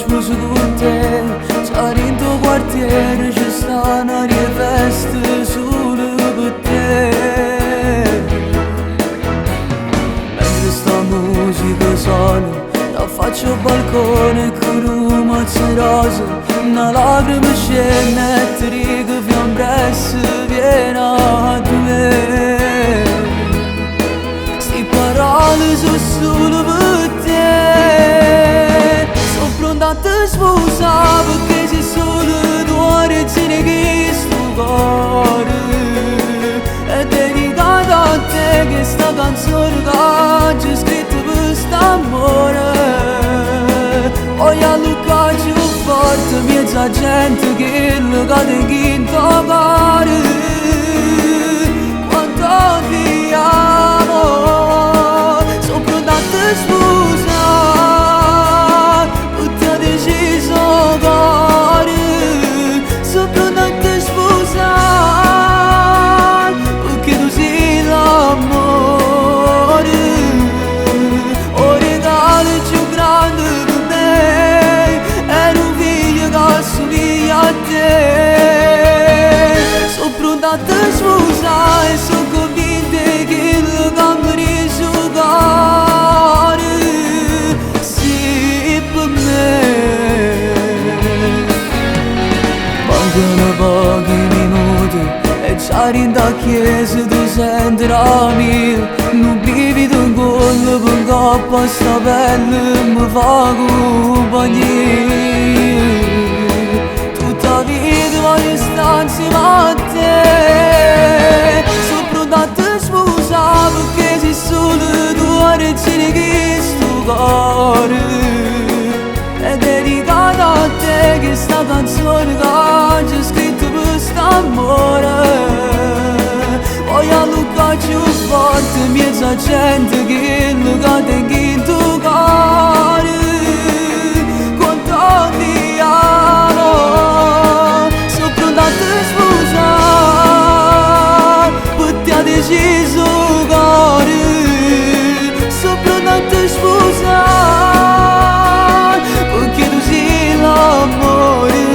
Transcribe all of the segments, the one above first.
esploso con te. C'eri in tuo quartiere, ci sta una feste solo per te. Mentre sta musica suona, la faccio al balcone con un mazzo rosa, una lacrima scende e ti dico fiambresse vieni a me. Sti parole sono solo per te. Sono pronta a te sposare perché sei solo tu regina che sto cuore. È dedicata a te che sta canzone che c'è scritto per st'amore. Voglio allungare più forte mezza gente che lo cade in tuo cuore. Quanto ti amo, sono pronta a te sposare, tutti ha deciso cuore. Sono pronta a te sposare, perché tu sei l'amore. O regalo più grande per me è un figlio che assomiglia a te. Sono pronta a te sposare, sono convinta che lo cambierei su cuore. Sì, per me. Mancano pochi minuti e già rinda chiesa tu senti la mia. Non brivido in collo per coppa sta pelle mi fa compagnia. Tutta vita voglio stare insieme a te. Sono pronta a te sposare perché sei solo tu regina che sto cuore. È dedicata a te che sta canzone che c'è scritto per st'amore. Voglio allungare più forte mezza gente che lo cade in tuo cuore. Quanto ti amo, sono pronta a te sposare, perché ha deciso cuore. Sono pronta a te sposare, perché tu sei l'amore.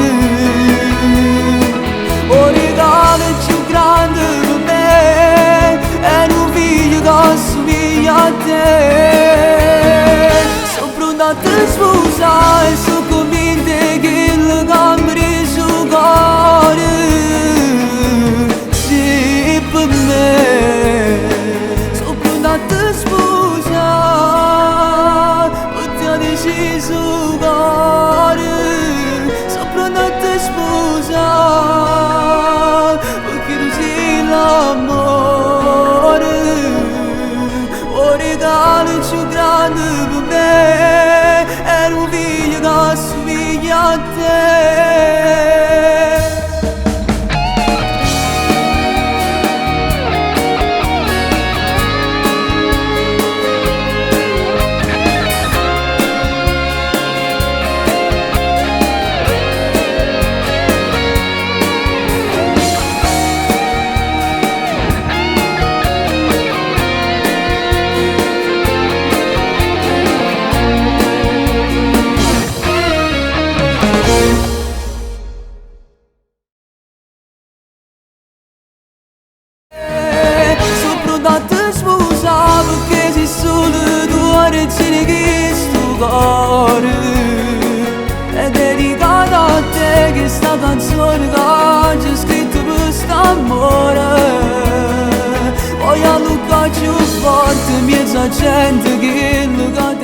O regalo più grande per me è un figlio che assomiglia a te. Sono pronta a te sposare, sono convinta che lo cambierei su cuore. Sì, per me. Sono pronta a te sposare, perché ha deciso cuore. Sono pronta a te sposare, perché tu sei l'amore. O regalo più grande per me è un figlio che assomiglia a te. Sono pronta a te sposare perché sei solo tu regina che sto cuore. È dedicata a te che sta canzone che c'è scritto per st'amore. Voglio allungare più forte mezza gente che lo cade